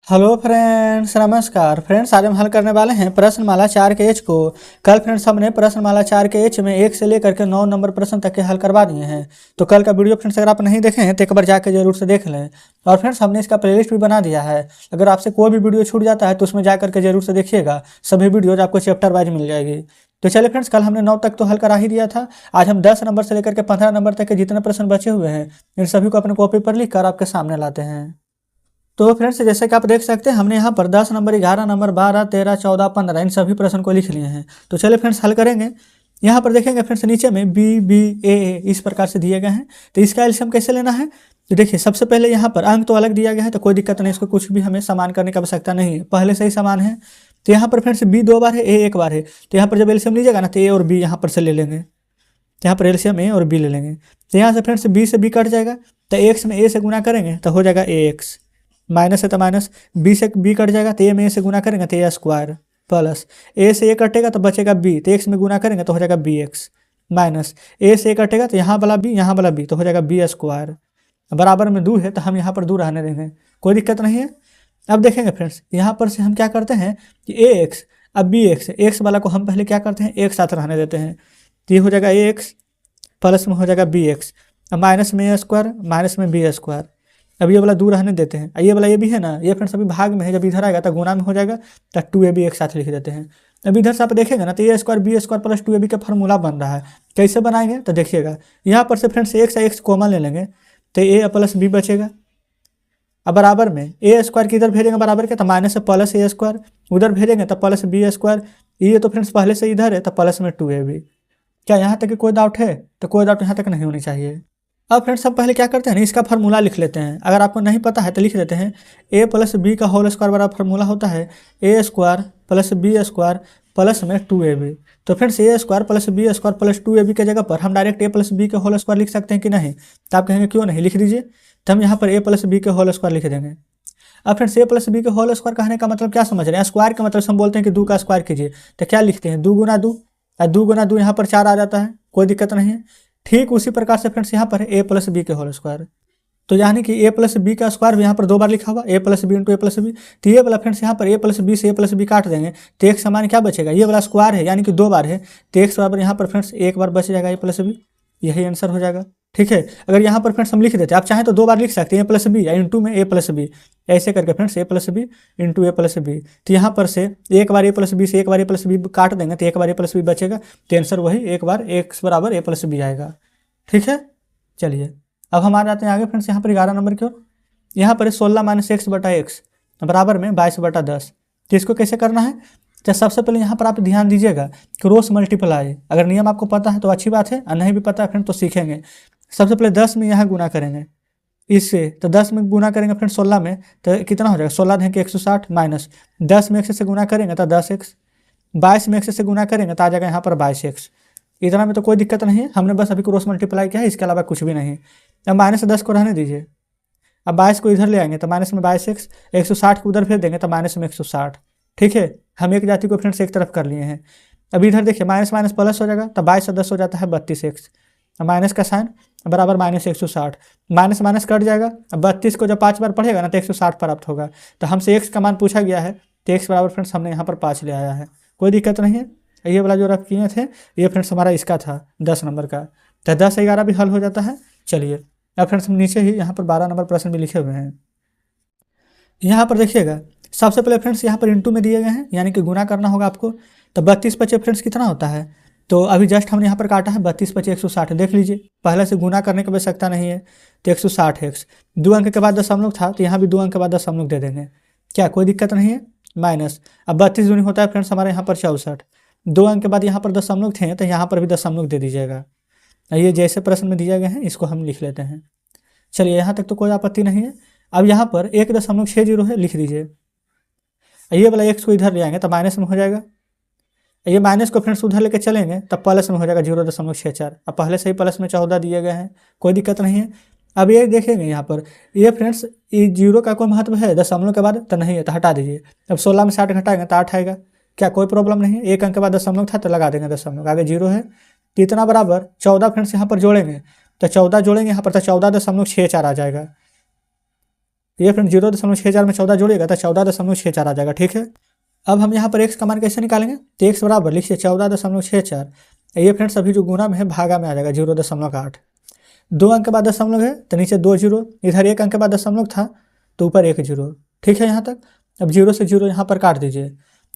Hello friends, नमस्कार friends. आज हम हल करने वाले हैं प्रश्नमाला 4 के एच को। कल फ्रेंड्स हमने प्रश्नमाला 4 के एच में 1 से लेकर के 9 नंबर प्रश्न तक के हल करवा दिए हैं। तो कल का वीडियो फ्रेंड्स अगर आप नहीं देखे हैं तो एक बार जाकर जरूर से देख लें। और फ्रेंड्स हमने इसका प्लेलिस्ट भी बना दिया है। अगर आपसे कोई भी वीडियो छूट जाता है तो उसमें जा करके जरूर से देखिएगा। सभी वीडियोज आपको चैप्टर वाइज मिल जाएगी। तो चलिए फ्रेंड्स, कल हमने 9 तक तो हल करा ही दिया था। आज हम 10 नंबर से लेकर के 15 नंबर तक के जितने प्रश्न बचे हुए हैं इन सभी को अपने कॉपी पर लिख कर आपके सामने लाते हैं। तो फ्रेंड्स जैसे कि आप देख सकते हैं हमने यहाँ पर 10 नंबर, 11 नंबर, 12, 13, 14, 15 इन सभी प्रश्न को लिख लिए हैं। तो चलिए फ्रेंड्स हल करेंगे। यहाँ पर देखेंगे फ्रेंड्स नीचे में बी बी ए इस प्रकार से दिए गए हैं। तो इसका एलसीएम कैसे लेना है, तो देखिए सबसे पहले यहाँ पर अंक तो अलग दिया गया है तो कोई दिक्कत नहीं, इसको कुछ भी हमें समान करने की आवश्यकता नहीं है, पहले से ही समान है। तो यहाँ पर फ्रेंड्स बी 2 बार है, ए 1 बार है। तो यहाँ पर जब एलसीएम लीजिएगा ना तो ए और बी यहाँ पर से ले लेंगे। तो यहाँ पर एलसीएम ए और बी ले लेंगे। तो यहाँ से फ्रेंड्स बी से बी कट जाएगा तो एक्स में ए से गुना करेंगे तो हो जाएगा ए एक्स, माइनस है तो माइनस, बी से बी कट जाएगा तो ए में ए से गुना करेंगे तो ए स्क्वायर, प्लस ए से ए कटेगा तो बचेगा बी, तो एक्स में गुना करेंगे तो हो जाएगा बी एक्स, माइनस ए से ए कटेगा तो यहाँ वाला बी यहाँ वाला बी तो हो जाएगा बी स्क्वायर। बराबर में 2 है तो हम यहाँ पर 2 रहने देंगे, कोई दिक्कत नहीं है। अब देखेंगे फ्रेंड्स यहाँ पर से हम क्या करते हैं कि ए एक्स, अब बी एक्स, एक्स वाला को हम पहले क्या करते हैं एक साथ रहने देते हैं। तो ये हो जाएगा ए एक्स प्लस में हो जाएगा बी एक्स, अब माइनस में ए स्क्वायर माइनस में बी स्क्वायर। अब ये वाला दूर रहने देते हैं, ये वाला ये भी है ना, ये फ्रेंड्स अभी भाग में है, जब इधर आएगा तो गुना में हो जाएगा तो 2ab एक साथ लिख देते हैं। अब इधर से आप देखेंगे ना तो a square b square plus 2ab का फार्मूला बन रहा है। कैसे बनाएंगे तो देखिएगा, यहाँ पर से फ्रेंड्स एक से एक्स कॉमन ले लेंगे तो ए प्लस बी बचेगा। अब बराबर में ए स्क्वायर की इधर भेजेंगे बराबर के तो माइनस से प्लस ए स्क्वायर, उधर भेजेंगे तो प्लस बी स्क्वायर, ये तो फ्रेंड्स पहले से इधर है तो प्लस में 2ab। क्या यहाँ तक कोई डाउट है, तो कोई डाउट यहाँ तक नहीं होनी चाहिए। अब फ्रेंड्स हम पहले क्या करते हैं ना इसका फार्मूला लिख लेते हैं, अगर आपको नहीं पता है तो लिख देते हैं। ए प्लस बी का होल स्क्वायर बराबर फार्मूला होता है a square plus b square plus में 2ab। तो friends a square plus b square plus 2ab के जगह पर हम डायरेक्ट ए प्लस बी के होल स्क्वायर लिख सकते हैं कि नहीं, तो आप कहेंगे क्यों नहीं, लिख दीजिए। तो हम यहाँ पर ए प्लस बी के होल स्क्वायर लिख देंगे। अब फ्रेंड्स ए प्लस बी के होल स्क्वायर कहने का मतलब क्या समझ रहे हैं, स्क्वायर का मतलब हम बोलते हैं कि 2 का स्क्वायर कीजिए, तो क्या लिखते हैं 2 गुना 2, और 2 गुना 2 यहाँ पर 4 आ जाता है, कोई दिक्कत नहीं है। ठीक उसी प्रकार से फ्रेंड्स यहाँ पर है ए प्लस बी के होल स्क्वायर, तो यानी कि ए प्लस बी का स्क्वायर भी यहाँ पर 2 बार लिखा हुआ, ए प्लस बी इंटू ए प्लस बी। तो ये वाला फ्रेंड्स यहाँ पर ए प्लस बी से ए प्लस बी काट देंगे तो एक समान क्या बचेगा, ये वाला स्क्वायर है यानी कि 2 बार है तो एक्स बराबर यहाँ पर फ्रेंड्स 1 बार बच जाएगा ए प्लस बी, यही आंसर हो जाएगा। ठीक है, अगर यहाँ पर फ्रेंड्स हम लिख देते हैं, आप चाहें तो 2 बार लिख सकते हैं ए प्लस बी या इंटू में ए प्लस बी, ऐसे करके फ्रेंड्स ए प्लस बी इंटू ए प्लस बी। तो यहाँ पर से एक बार ए प्लस बी से एक बार ए प्लस बी काट देंगे तो एक बार ए प्लस बी बचेगा, तो आंसर वही एक बार एक्स बराबर ए प्लस बी आएगा। ठीक है, चलिए अब हम आ जाते हैं आगे फ्रेंड्स यहाँ पर 11 नंबर की ओर। यहाँ पर 16 माइनस एक्स बटा एक्स बराबर में 22 बटा 10। तो इसको कैसे करना है, तो सबसे पहले यहाँ पर आप ध्यान दीजिएगा कि क्रॉस मल्टीप्लाई, अगर नियम आपको पता है तो अच्छी बात है, और नहीं भी पता है फ्रेंड तो सीखेंगे। सबसे पहले 10 में यहाँ गुना करेंगे इससे, तो 10 में गुना करेंगे फ्रेंड 16 में तो कितना हो जाएगा 16 देंगे 160 माइनस 10 में एक्स से गुना करेंगे तो 10x, 22 में एक्स से गुना करेंगे तो आ जाएगा यहाँ पर 22x। इतना में तो कोई दिक्कत नहीं है, हमने बस अभी क्रॉस मल्टीप्लाई किया है, इसके अलावा कुछ भी नहीं। अब माइनस 10 को रहने दीजिए, अब 22 को इधर ले आएंगे तो माइनस में 22x, 160 को उधर भेज देंगे तो माइनस में 160। ठीक है, हम एक जाति को फ्रेंड्स एक तरफ कर लिए हैं। अब इधर देखिए माइनस माइनस प्लस हो जाएगा तो 22 से 10 हो जाता है 32x, माइनस का साइन बराबर माइनस 160, माइनस माइनस कट जाएगा। अब 32 को जब 5 बार पढ़ेगा ना तो 160 प्राप्त होगा। तो हमसे x का मान पूछा गया है तो x बराबर फ्रेंड्स हमने यहाँ पर 5 ले आया है, कोई दिक्कत नहीं है। ये वाला जो रफ किए थे ये फ्रेंड्स हमारा इसका था 10 नंबर का, तो 10 11 भी हल हो जाता है। चलिए अब फ्रेंड्स हम नीचे ही यहाँ पर 12 नंबर प्रश्न भी लिखे हुए हैं। यहाँ पर देखिएगा सबसे पहले फ्रेंड्स यहाँ पर इंटू में दिए गए हैं यानी कि गुना करना होगा आपको। तो 32 पचे फ्रेंड्स कितना होता है, तो अभी जस्ट हमने यहाँ पर काटा है 32 पचे 160, देख लीजिए पहले से गुना करने की आवश्यकता नहीं है। तो 160x 2 अंक के बाद दशमलव था तो यहाँ भी 2 अंक के बाद दशमलव दे देंगे, क्या कोई दिक्कत नहीं है। माइनस अब 32 दूनी होता है फ्रेंड्स हमारे यहाँ पर 64, 2 अंक के बाद यहाँ पर दशमलव थे तो यहाँ पर भी दशमलव दे दीजिएगा। ये जैसे प्रश्न में दिए गए हैं इसको हम लिख लेते हैं। चलिए यहाँ तक तो कोई आपत्ति नहीं है। अब यहाँ पर 1.60 है, लिख दीजिए। ये वाला एक्स को इधर ले आएंगे तो माइनस में हो जाएगा, ये माइनस को फ्रेंड्स उधर लेके चलेंगे तब प्लस में हो जाएगा 0.64। अब पहले से ही प्लस में 14 दिए गए हैं, कोई दिक्कत नहीं है। अब ये देखेंगे यहाँ पर ये फ्रेंड्स ये 0 का कोई महत्व है दशमलव के बाद तो नहीं है, तो हटा दीजिए। अब 16 में 60 घटाएंगे तो 8 आएगा, क्या कोई प्रॉब्लम नहीं है। 1 अंक के बाद दशमलव था तो लगा देंगे दशमलव, आगे 0 है तो इतना बराबर 14 फ्रेंड्स यहाँ पर जोड़ेंगे तो 14 जोड़ेंगे यहाँ पर तो 14.64 आ जाएगा। ये फ्रेंड 0.64 में 14 जोड़िएगा तो 14.64 आ जाएगा। ठीक है, अब हम यहाँ पर एक्स का मान कैसे निकालेंगे, तो एक्स बराबर लिखिए 14.64। ये फ्रेंड्स अभी जो गुना में है भागा में आ जाएगा 0.8। 2 अंक के बाद दशमलव है तो नीचे 2 जीरो, इधर 1 अंक के बाद दशमलव था तो ऊपर 1 जीरो। ठीक है, यहाँ तक। अब 0 से 0 यहाँ पर काट दीजिए।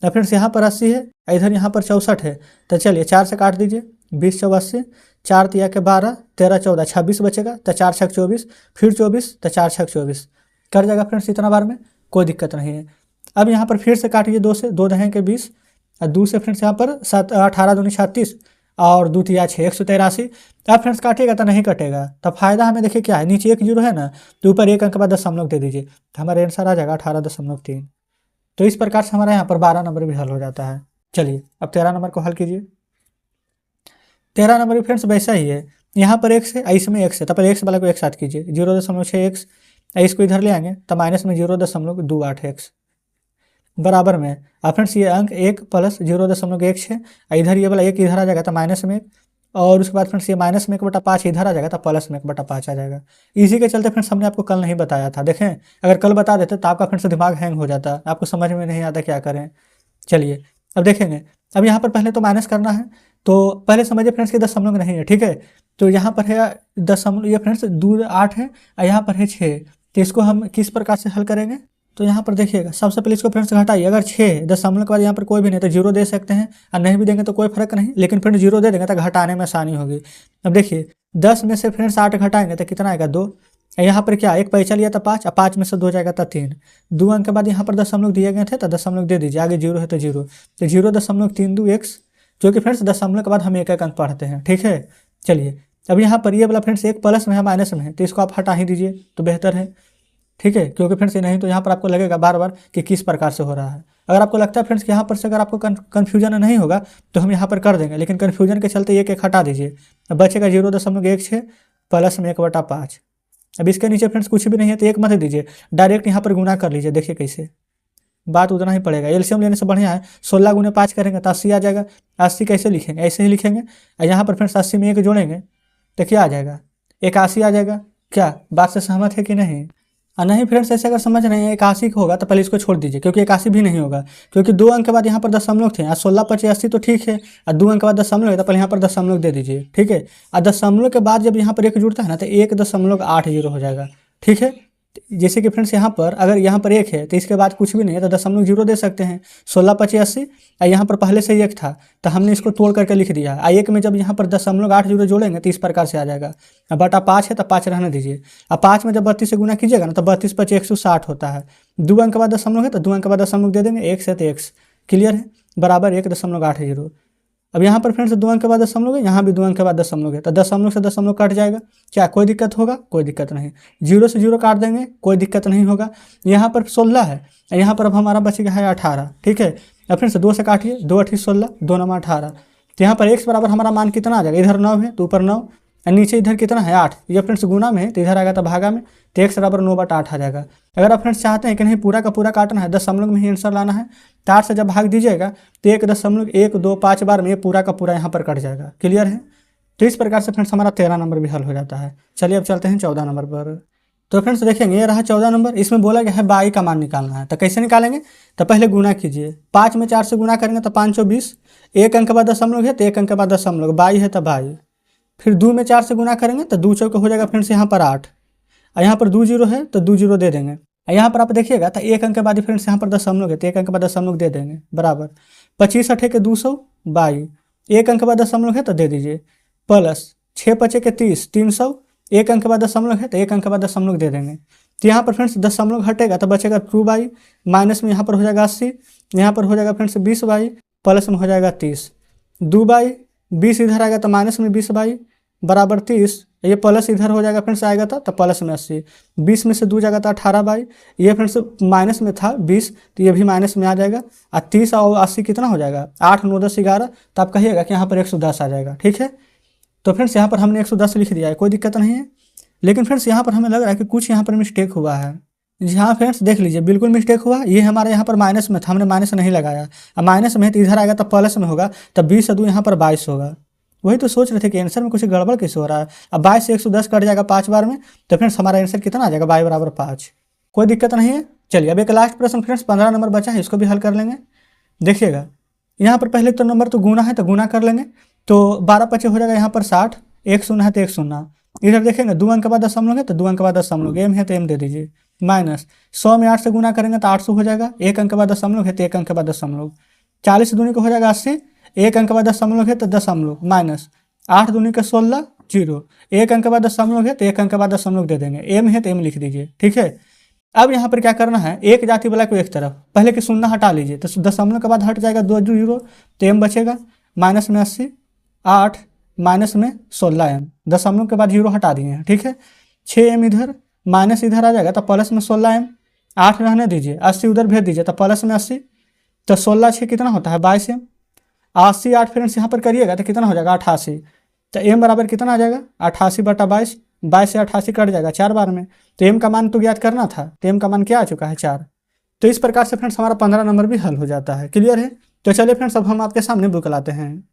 अब फ्रेंड्स यहाँ पर 80 है, इधर यहाँ पर 64 है, तो चलिए 4 से काट दीजिए। 20 चौक 80, 4 तिया के 12, 13 14 26 बचेगा, तो 4 छक 24, फिर 24, तो 4 छक 24 कर जाएगा फ्रेंड्स इतना बार में, कोई दिक्कत नहीं है। अब यहाँ पर फिर से काटिए 2 से, 2 दहें के 20 और 2 से फ्रेंड्स यहाँ पर 18 दूनी 36 और 2 तिया 6 183। अब फ्रेंड्स काटिएगा तो नहीं कटेगा, तब फायदा हमें देखिए क्या है, नीचे 1 जीरो है ना, तो ऊपर 1 अंक के बाद दशमलव दे दीजिए, तो हमारा आंसर आ जाएगा 18.3। तो इस प्रकार से हमारे यहाँ पर 12 नंबर भी हल हो जाता है। चलिए अब 13 नंबर को हल कीजिए। 13 नंबर भी फ्रेंड्स वैसा ही है, यहाँ पर एक्स है, इसमें एक्स है, तो पहले एक्स वाला को एक साथ कीजिए, 0.6 एक्स, इसको इधर ले आएंगे तो माइनस में 0.28 एक्स बराबर में। अब फ्रेंड्स ये अंक 1 प्लस 0.1 है, इधर ये वाला 1 इधर आ जाएगा तो माइनस में 1, और उसके बाद फ्रेंड्स ये माइनस में 1/5 इधर आ जाएगा तो प्लस में 1/5 आ जाएगा। इसी के चलते फ्रेंड्स हमने आपको कल नहीं बताया था, देखें अगर कल बता देते तो आपका फ्रेंड्स दिमाग हैंग हो जाता, आपको समझ में नहीं आता क्या करें। चलिए अब देखेंगे, अब यहाँ पर पहले तो माइनस करना है, तो पहले समझिए फ्रेंड्स कि दशमलव नहीं है। ठीक है, तो यहाँ पर है दशमलव, ये फ्रेंड्स दूर 8 है और यहाँ पर है 6, तो इसको हम किस प्रकार से हल करेंगे, तो यहाँ पर देखिएगा सबसे पहले इसको फ्रेंड्स घटाइए। अगर 6 दशमलव के बाद यहाँ पर कोई भी नहीं तो 0 दे सकते हैं, और नहीं भी देंगे तो कोई फर्क नहीं, लेकिन फ्रेंड्स 0 दे देंगे तो घटाने में आसानी होगी। अब देखिए 10 में से फ्रेंड्स 8 घटाएंगे तो कितना आएगा 2, यहाँ पर क्या एक पैसा लिया था 5, और 5 में से 2 जाएगा तो 3। 2 अंक के बाद यहाँ पर दशमलव दिए गए थे तो दशमलव दे दीजिए, आगे 0 है तो 0, तो 0.32 एक्स, जो कि फ्रेंड्स दशमलव के बाद हम एक अंक पढ़ते हैं। ठीक है, चलिए अब यहाँ पर ये वाला फ्रेंड्स एक प्लस में है माइनस में है, तो इसको आप हटा ही दीजिए तो बेहतर है। ठीक है, क्योंकि फ्रेंड्स ये नहीं तो यहाँ पर आपको लगेगा बार बार कि किस प्रकार से हो रहा है। अगर आपको लगता है फ्रेंड्स कि यहाँ पर से अगर आपको कन्फ्यूजन नहीं होगा तो हम यहाँ पर कर देंगे, लेकिन कन्फ्यूजन के चलते एक हटा दीजिए, अब बचेगा 0.16 प्लस में 1/5। अब इसके नीचे फ्रेंड्स कुछ भी नहीं है तो 1 मत दीजिए, डायरेक्ट यहाँ पर गुना कर लीजिए, देखिए कैसे बात उतना ही पड़ेगा। एलसीएम लेने से बढ़िया है, 16 गुने 5 करेंगे तो 80 आ जाएगा। 80 कैसे लिखेंगे, ऐसे ही लिखेंगे, और यहाँ पर फ्रेंड्स 80 में 1 जोड़ेंगे तो क्या आ जाएगा 81 आ जाएगा। क्या बात से सहमत है कि नहीं, नहीं फ्रेंड्स ऐसे अगर समझ रहे हैं 81 होगा तो पहले इसको छोड़ दीजिए, क्योंकि 81 भी नहीं होगा, क्योंकि 2 अंक के बाद यहाँ पर दशमलव थे, 16 × 80 तो ठीक है, और 2 अंक के बाद दशमलव है तो पहले यहाँ पर दशमलव दे दीजिए। ठीक है, और दशमलव के बाद जब यहाँ पर 1 जुड़ता है ना तो 1.80 हो जाएगा। ठीक है, जैसे कि फ्रेंड्स यहाँ पर अगर यहाँ पर 1 है तो इसके बाद कुछ भी नहीं है तो दशमलव 0 दे सकते हैं। 16 × 80, और यहाँ पर पहले से ही 1 था तो हमने इसको तोड़ करके लिख दिया। 1 में जब यहाँ पर 0.80 जोड़ेंगे तो इस प्रकार से आ जाएगा, बटा 5 है तो 5 रहने दीजिए। अब 5 में जब 32 से गुना कीजिएगा ना तो 32 × 5 160 होता है। 2 अंक के बाद दशमलव है तो 2 अंक के बाद दशमलव दे देंगे, 1 से तो x क्लियर है, बराबर 1.80। अब यहाँ पर फ्रेंड्स 2 अंक के बाद दशमलव है, यहाँ भी 2 अंक के बाद दशमलव है, तो दशमलव से दशमलव कट जाएगा। क्या कोई दिक्कत होगा, कोई दिक्कत नहीं। 0 से 0 काट देंगे, कोई दिक्कत नहीं होगा। यहाँ पर 16 है, यहाँ पर अब हमारा बच गया है 18। ठीक है, अब फ्रेंड्स 2 से काटिए, 2 × 8 16, 2 9 18, तो यहाँ पर x बराबर हमारा मान कितना आ जाएगा, इधर 9 है तो ऊपर 9, और नीचे इधर कितना है 8, ये फ्रेंड्स गुना में है तो इधर आएगा तो भागा में, तो x बराबर 9/8 आ जाएगा। अगर आप फ्रेंड्स चाहते हैं कि नहीं पूरा का पूरा काटना है, दशमलव में ही आंसर लाना है, तो 8 से जब भाग दीजिएगा तो 1.125 बार में ये पूरा का पूरा यहाँ पर कट जाएगा। क्लियर है, तो इस प्रकार से फ्रेंड्स हमारा 13 नंबर भी हल हो जाता है। चलिए अब चलते हैं 14 नंबर पर। तो फ्रेंड्स देखेंगे ये रहा 14 नंबर, इसमें बोला गया है बाई का मान निकालना है, तो कैसे निकालेंगे, तो पहले गुना कीजिए। 5 में 4 से गुना करेंगे तो 520, 1 अंक के बाद दशमलव है तो 1 अंक के बाद दशमलव, बाई है तो बाई। फिर 2 में 4 से गुना करेंगे तो 2 चौके हो जाएगा फ्रेंड्स यहाँ पर 8, और यहाँ पर 2 जीरो है तो 2 जीरो दे देंगे। यहाँ पर आप देखिएगा तो 1 अंक के बाद फ्रेंड्स यहाँ पर दशमलव है तो 1 अंक के बाद दशमलव दे देंगे, बराबर 25 8 के 222, 1 अंक के बाद दशमलव है तो दे दीजिए, प्लस 6 5 के 30 300, 1 अंक के बाद दशमलव है तो 1 अंक के बाद दशमलव दे देंगे। तो यहाँ पर फ्रेंड्स दशमलव घटेगा तो बचेगा 2/, माइनस में यहाँ पर हो जाएगा 80, यहाँ पर हो जाएगा फ्रेंड्स 20/, प्लस में हो जाएगा 30, 2/, 20 इधर आएगा तो माइनस में 20/, बराबर 30, ये प्लस इधर हो जाएगा फ्रेंड्स आएगा तो प्लस में 80, 20 में से 2 जाएगा तो 18/, ये फ्रेंड्स माइनस में था 20 तो ये भी माइनस में आ जाएगा, और 30 और 80 कितना हो जाएगा 8 9 10 11, तो आप कहिएगा कि यहाँ पर 110 आ जाएगा। ठीक है, तो फ्रेंड्स यहाँ पर हमने 110 लिख दिया है, कोई दिक्कत नहीं है। लेकिन फ्रेंड्स यहाँ पर हमें लग रहा है कि कुछ यहाँ पर मिस्टेक हुआ है। हाँ फ्रेंड्स देख लीजिए, बिल्कुल मिस्टेक हुआ, ये हमारे यहाँ पर माइनस में था, हमने माइनस नहीं लगाया, अब माइनस में है तो इधर आएगा तो प्लस में होगा, तब 20 से 2 यहाँ पर 22 होगा। वही तो सोच रहे थे कि आंसर में कुछ गड़बड़ कैसे हो रहा है। अब 22 से 110 कट जाएगा 5 बार में, तो फ्रेंड्स हमारा आंसर कितना आ जाएगा, y बराबर 5। कोई दिक्कत नहीं है। चलिए अब एक लास्ट प्रश्न फ्रेंड्स 15 नंबर बचा है, इसको भी हल कर लेंगे। देखिएगा यहाँ पर पहले तो नंबर तो गुना है तो गुना कर लेंगे, तो 12 पचे हो जाएगा यहाँ पर 60, एक शून्य है तो एक शून्य, इधर देखेंगे 2 अंक के बाद दशमलव है तो 2 अंक के बाद दशमलव, एम है तो एम दे दीजिए, माइनस 100 में 8 से गुना करेंगे तो 800 हो जाएगा, एक अंक के बाद दशमलव है तो एक अंक के बाद दशमलव, 40 दूनी को हो जाएगा 80, एक अंक के बाद दशमलव है तो दशमलव, माइनस 8 दूनी के 16 जीरो, एक अंक के बाद दशमलव है तो एक अंक के बाद दशमलव दे देंगे, एम है तो एम लिख दीजिए। ठीक है, अब यहाँ पर क्या करना है, एक जाति वाला को एक तरफ, पहले के शून्य हटा लीजिए तो दशमलव के बाद हट जाएगा 2 जीरो तो एम बचेगा, माइनस में 80, 8 माइनस में 16 एम, दशमलव के बाद जीरो हटा दिए हैं। ठीक है, 6 एम इधर माइनस इधर आ जाएगा तो प्लस में 16 एम, 8 रहने दीजिए, 80 उधर भेज दीजिए तो प्लस में 80, तो 16 6 कितना होता है 22 एम, 80 8 फ्रेंड्स यहाँ पर करिएगा तो कितना हो जाएगा 88, तो एम बराबर कितना आ जाएगा 88 बटा 22, 22 से 88 कट जाएगा 4 बार में, तो एम का मान तो ज्ञात करना था, तो एम का मान क्या आ चुका है 4। तो इस प्रकार से फ्रेंड्स हमारा 15 नंबर भी हल हो जाता है। क्लियर है? तो चलिए फ्रेंड्स अब हम आपके सामने बुक लाते हैं।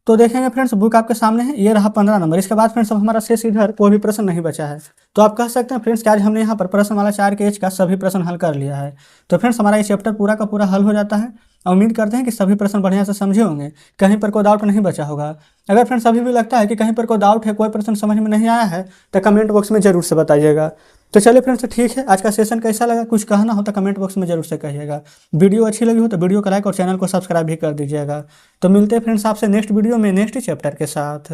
तो देखेंगे फ्रेंड्स बुक आपके सामने है, ये रहा 15 नंबर। इसके बाद फ्रेंड्स अब हमारा शेष इधर कोई भी प्रश्न नहीं बचा है। तो आप कह सकते हैं फ्रेंड्स कि आज हमने यहाँ पर प्रश्नमाला 4 के एच का सभी प्रश्न हल कर लिया है। तो फ्रेंड्स हमारा ये चैप्टर पूरा का पूरा हल हो जाता है। उम्मीद करते हैं कि सभी प्रश्न बढ़िया से समझे होंगे, कहीं पर कोई डाउट नहीं बचा होगा। अगर फ्रेंड्स अभी भी लगता है कि कहीं पर कोई डाउट है, कोई प्रश्न समझ में नहीं आया है, तो कमेंट बॉक्स में जरूर से बताइएगा। तो चलिए फ्रेंड्स ठीक है, आज का सेशन कैसा लगा कुछ कहना हो तो कमेंट बॉक्स में जरूर से कहिएगा। वीडियो अच्छी लगी हो तो वीडियो को लाइक और चैनल को सब्सक्राइब भी कर दीजिएगा। तो मिलते हैं फ्रेंड्स आपसे नेक्स्ट वीडियो में नेक्स्ट चैप्टर के साथ।